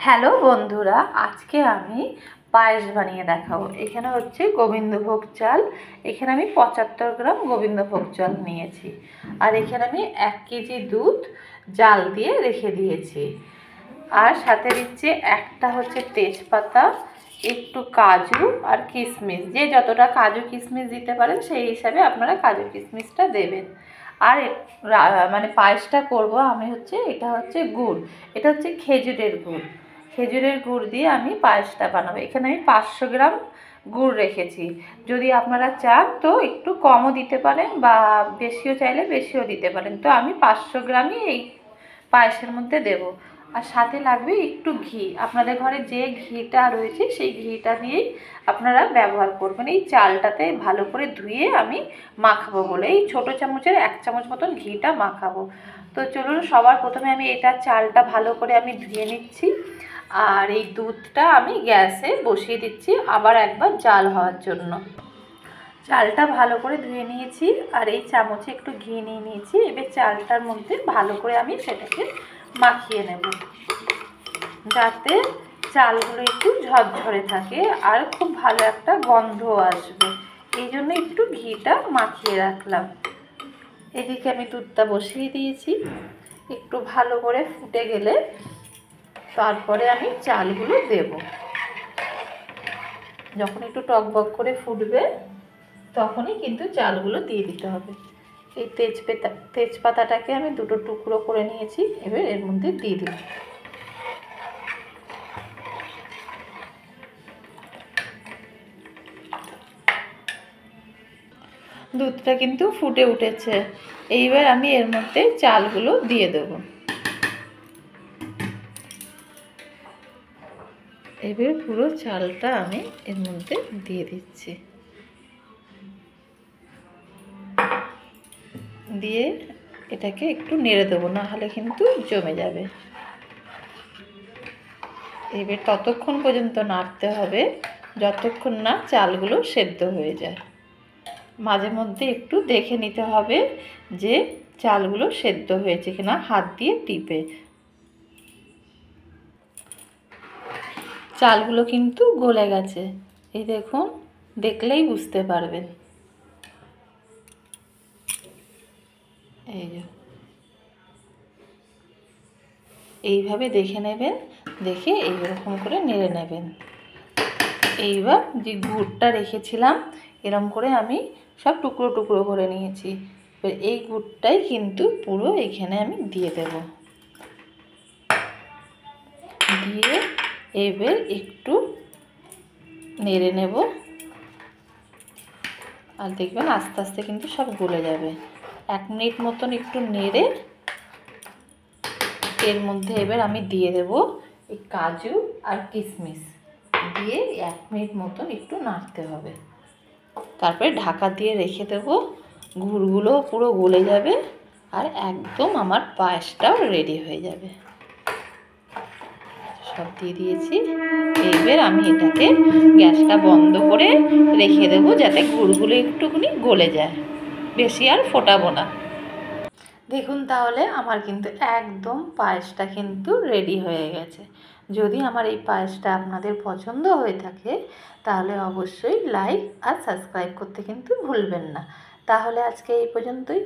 Hello বন্ধুরা, আজকে আমি পায়েস বানিয়ে দেখাবো। এখানে হচ্ছে গোবিন্দভোগ চাল। এখানে আমি 75 গ্রাম গোবিন্দভোগ চাল নিয়েছি। আর এখানে আমি 1 কেজি দুধ জাল দিয়ে রেখে দিয়েছি। আর সাথে দিচ্ছি একটা হচ্ছে তেজপাতা, একটু কাজু আর কিশমিশ। যে যতটা কাজু কিশমিশ দিতে পারেন সেই হিসাবে আপনারা কাজু কিশমিশটা দেবেন। আর মানে পায়েসটা করব আমি হচ্ছে, এটা হচ্ছে গুড়, এটা হচ্ছে খেজুরের গুড়। খেজুরের গুড় দিয়ে আমি পায়েসটা বানাবো। এখানে আমি 500 গ্রাম গুড় রেখেছি। যদি আপনারা চান তো একটু কমও দিতে পারেন বা বেশিও চাইলে বেশিও দিতে পারেন। তো আমি 500 গ্রামই এই পায়েসের মধ্যে দেব। আর সাথে লাগবে একটু ঘি। আপনাদের ঘরে যে ঘিটা রয়েছে সেই ঘিটা দিয়েই আপনারা ব্যবহার করবেন। এই চালটাতে ভালো করে ধুয়ে আমি মাখাবো বলে এই ছোটো চামচের 1 চামচ মতন ঘিটা মাখাবো। তো চলুন, সবার প্রথমে আমি এটা চালটা ভালো করে আমি ধুয়ে নিচ্ছি। আর এই দুধটা আমি গ্যাসে বসিয়ে দিচ্ছি আবার একবার জাল হওয়ার জন্য। চালটা ভালো করে ধুয়ে নিয়েছি আর এই চামচে একটু ঘি নিয়ে নিয়েছি। এবার চালটার মধ্যে ভালো করে আমি সেটাকে মাখিয়ে নেব, যাতে চালগুলো একটু ঝরঝরে থাকে আর খুব ভালো একটা গন্ধ আসবে। এই জন্য একটু ঘিটা মাখিয়ে রাখলাম। এদিকে আমি দুধটা বসিয়ে দিয়েছি। একটু ভালো করে ফুটে গেলে তারপরে আমি চালগুলো দেব। যখন একটু টকবক করে ফুটবে তখনই কিন্তু চালগুলো দিয়ে দিতে হবে। এই তেজপাতাটাকে আমি দুটো টুকরো করে নিয়েছি, এবার এর মধ্যে দিয়ে দিই। দুধটা কিন্তু ফুটে উঠেছে। এইবার আমি এর মধ্যে চালগুলো দিয়ে দেব। এবার পুরো চালটা আমি এর মধ্যে দিয়ে দিচ্ছি। দিয়ে এটাকে একটু নেড়ে দেবো, না হলে কিন্তু জমে যাবে। এবার ততক্ষণ পর্যন্ত নাড়তে হবে যতক্ষণ না চালগুলো সেদ্ধ হয়ে যায়। মাঝে মধ্যে একটু দেখে নিতে হবে যে চালগুলো সেদ্ধ হয়েছে কিনা, হাত দিয়ে টিপে। চালগুলো কিন্তু গলে গেছে, এই দেখুন, দেখলেই বুঝতে পারবেন। এই যে এইভাবে দেখে নেবেন, দেখে এইরকম করে নেড়ে নেবেন। এইবার যে গুড়টা রেখেছিলাম এরম করে আমি সব টুকরো টুকরো করে নিয়েছি। এবার এই গুড়টাই কিন্তু পুরো এখানে আমি দিয়ে দেব। দিয়ে এবার একটু নেড়ে নেব। আর দেখবেন আস্তে আস্তে কিন্তু সব গলে যাবে। 1 মিনিট মতন একটু নেড়ে এর মধ্যে এবার আমি দিয়ে দেব এই কাজু আর কিশমিশ দিয়ে 1 মিনিট মতন একটু নাড়তে হবে। তারপরে ঢাকা দিয়ে রেখে দেব। গুড়গুলো পুরো গলে যাবে আর একদম আমার পায়েসটাও রেডি হয়ে যাবে। সব দিয়ে দিয়েছি। এবার আমি এটাকে গ্যাসটা বন্ধ করে রেখে দেবো যাতে গুড়গুলো একটুখানি গলে যায়। বেশি আর ফোটাবো না। দেখুন, তাহলে আমার কিন্তু একদম পায়েসটা কিন্তু রেডি হয়ে গেছে। যদি আমার এই পায়েসটা আপনাদের পছন্দ হয়ে থাকে তাহলে অবশ্যই লাইক আর সাবস্ক্রাইব করতে কিন্তু ভুলবেন না। তাহলে আজকে এই পর্যন্তই।